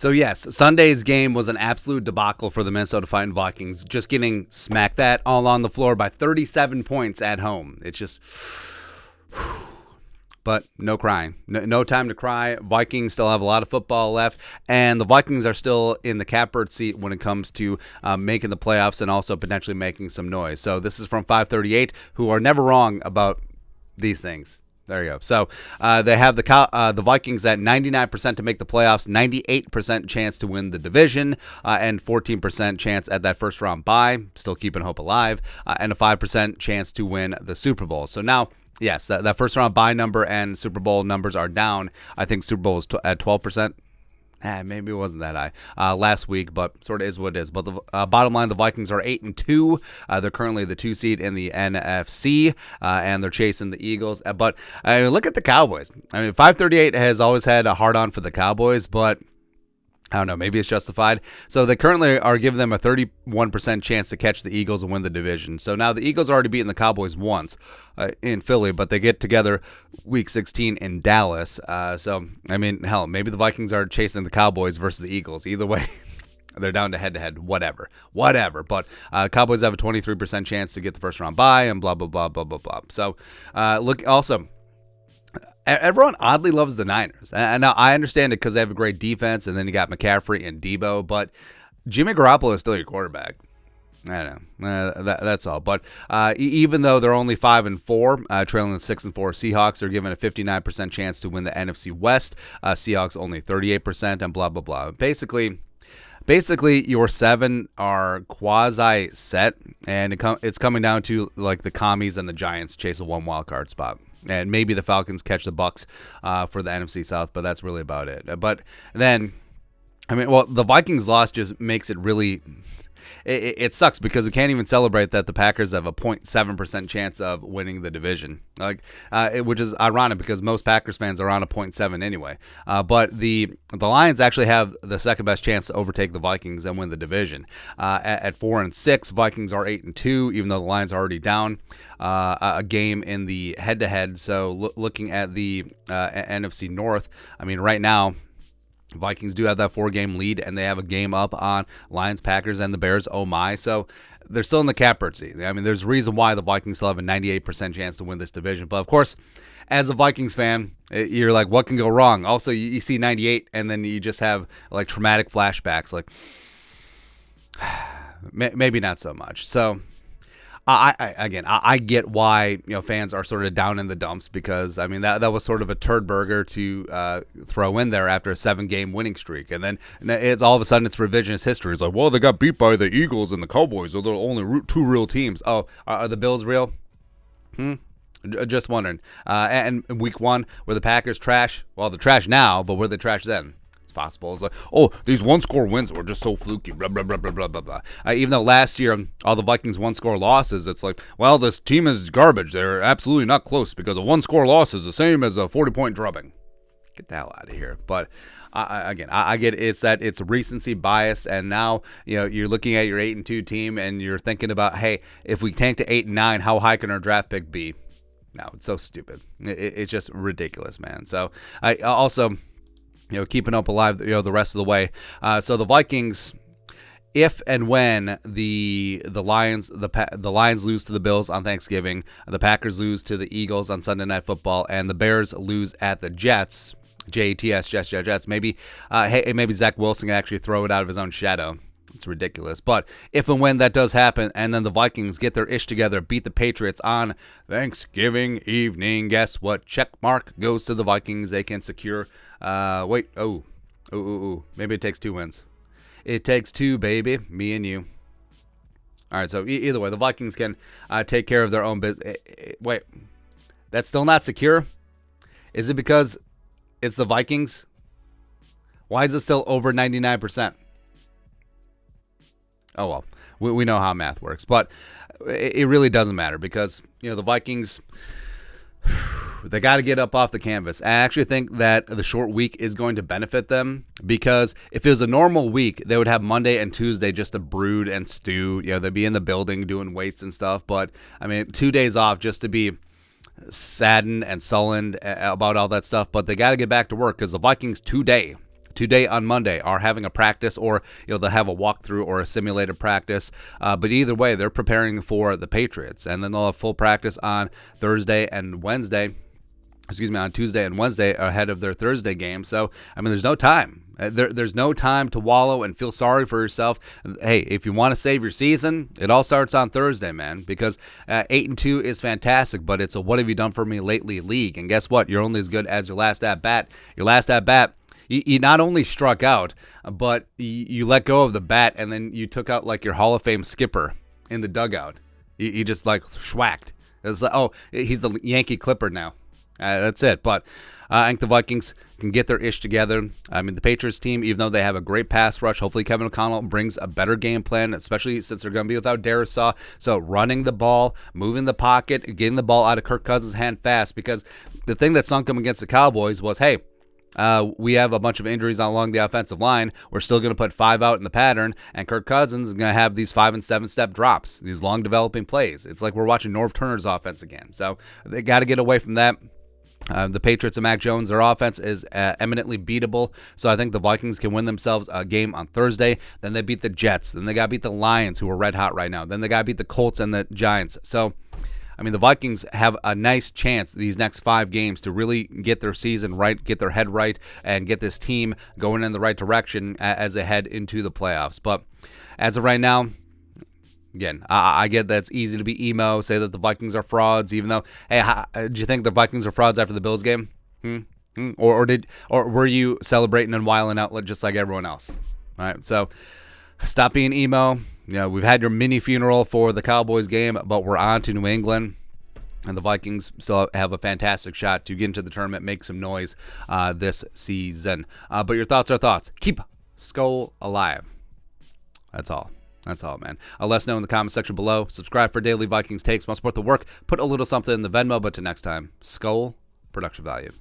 So yes, Sunday's game was an absolute debacle for the Minnesota Vikings, just getting smacked that all on the floor by 37 points at home. It's just, but no crying, no time to cry. Vikings still have a lot of football left, and the Vikings are still in the catbird seat when it comes to making the playoffs and also potentially making some noise. So this is from 538, who are never wrong about these things. There you go. So they have the Vikings at 99% to make the playoffs, 98% chance to win the division, and 14% chance at that first round bye, still keeping hope alive, and a 5% chance to win the Super Bowl. So now, yes, that first round bye number and Super Bowl numbers are down. I think Super Bowl was at 12%. Maybe it wasn't that high last week, but sort of is what it is. But the bottom line, the Vikings are 8-2. They're currently the 2 seed in the NFC, and they're chasing the Eagles. But look at the Cowboys. I mean, 538 has always had a hard-on for the Cowboys, but I don't know, maybe it's justified. So they currently are giving them a 31% chance to catch the Eagles and win the division. So now the Eagles already beaten the Cowboys once in Philly, but they get together week 16 in Dallas. So, I mean, hell, maybe the Vikings are chasing the Cowboys versus the Eagles. Either way, they're down to head-to-head, whatever. But Cowboys have a 23% chance to get the first round bye and blah, blah, blah, blah, blah, blah. So, look, also, everyone oddly loves the Niners. And now I understand it because they have a great defense, and then you got McCaffrey and Debo, but Jimmy Garoppolo is still your quarterback. I don't know. That's all. But even though they're only 5-4, trailing the 6-4 Seahawks, they're given a 59% chance to win the NFC West. Seahawks only 38%, and blah, blah, blah. Basically, your 7 are quasi set, and it's coming down to like the Commies and the Giants chase a 1 wild card spot. And maybe the Falcons catch the Bucks for the NFC South, but that's really about it. But then, I mean, well, the Vikings loss just makes it really... It sucks because we can't even celebrate that the Packers have a 0.7% chance of winning the division, which is ironic because most Packers fans are on a 0.7 anyway. But the Lions actually have the second best chance to overtake the Vikings and win the division. At 4-6, Vikings are 8-2, even though the Lions are already down a game in the head-to-head. So looking at the NFC North, I mean, right now, Vikings do have that 4-game lead, and they have a game up on Lions, Packers, and the Bears. Oh my! So they're still in the catbird seat. I mean, there's a reason why the Vikings still have a 98% chance to win this division. But of course, as a Vikings fan, you're like, what can go wrong? Also, you see 98, and then you just have like traumatic flashbacks. Like, maybe not so much. So. I get why fans are sort of down in the dumps because I mean that was sort of a turd burger to throw in there after a 7-game winning streak, and then it's all of a sudden it's revisionist history. It's like, well, they got beat by the Eagles and the Cowboys, so they're only 2 real teams. Oh, are the Bills real? Just wondering. And week 1 were the Packers trash? Well, they're trash now, but were they trash then? Possible. It's like, oh, these 1-score wins were just so fluky, blah, blah, blah, blah, blah, blah, blah. Even though last year, all the Vikings 1-score losses, it's like, well, this team is garbage. They're absolutely not close because a 1-score loss is the same as a 40-point drubbing. Get the hell out of here. But I get it's recency bias, and now you're looking at your 8-2 team, and you're thinking about, hey, if we tank to 8-9, how high can our draft pick be? No, it's so stupid. It's just ridiculous, man. So I also... keeping up alive, the rest of the way. So the Vikings, if and when the Lions lose to the Bills on Thanksgiving, the Packers lose to the Eagles on Sunday Night Football, and the Bears lose at the Jets, Jets. Maybe Zach Wilson can actually throw it out of his own shadow. It's ridiculous. But if and when that does happen, and then the Vikings get their ish together, beat the Patriots on Thanksgiving evening, guess what? Check mark goes to the Vikings. They can secure. Maybe it takes 2 wins. It takes 2, baby. Me and you. All right, so either way, the Vikings can take care of their own business. Wait, that's still not secure? Is it because it's the Vikings? Why is it still over 99%? Oh, well, we know how math works, but it really doesn't matter because, the Vikings, they got to get up off the canvas. I actually think that the short week is going to benefit them because if it was a normal week, they would have Monday and Tuesday just to brood and stew. They'd be in the building doing weights and stuff, but, 2 days off just to be saddened and sullen about all that stuff, but they got to get back to work because the Vikings today today on Monday are having a practice, or they'll have a walkthrough or a simulated practice. But either way, they're preparing for the Patriots, and then they'll have full practice on Tuesday and Wednesday ahead of their Thursday game. So, there's no time. There's no time to wallow and feel sorry for yourself. Hey, if you want to save your season, it all starts on Thursday, man, because 8-2 is fantastic, but it's a what have you done for me lately league. And guess what? You're only as good as your last at-bat. Your last at-bat, you not only struck out, but you let go of the bat, and then you took out like your Hall of Fame skipper in the dugout. You just like schwacked. It's like, oh, he's the Yankee Clipper now. That's it. But I think the Vikings can get their ish together. The Patriots team, even though they have a great pass rush, hopefully Kevin O'Connell brings a better game plan, especially since they're going to be without Darisaw. So running the ball, moving the pocket, getting the ball out of Kirk Cousins' hand fast, because the thing that sunk them against the Cowboys was, hey, we have a bunch of injuries along the offensive line. We're still going to put 5 out in the pattern, and Kirk Cousins is going to have these 5 and 7-step drops, these long developing plays. It's like we're watching Norv Turner's offense again. So they got to get away from that. The Patriots and Mac Jones, their offense is eminently beatable, so I think the Vikings can win themselves a game on Thursday. Then they beat the Jets. Then they got to beat the Lions, who are red hot right now. Then they got to beat the Colts and the Giants. So, the Vikings have a nice chance these next 5 games to really get their season right, get their head right, and get this team going in the right direction as they head into the playoffs. But as of right now, again, I get that it's easy to be emo, say that the Vikings are frauds, even though, hey, do you think the Vikings are frauds after the Bills game? Or were you celebrating and wilding out just like everyone else? All right, so stop being emo. We've had your mini funeral for the Cowboys game, but we're on to New England. And the Vikings still have a fantastic shot to get into the tournament, make some noise this season. But your thoughts are thoughts. Keep Skull alive. That's all. That's all, man. Let us know in the comment section below. Subscribe for daily Vikings takes. Must support the work. Put a little something in the Venmo. But till next time, Skull production value.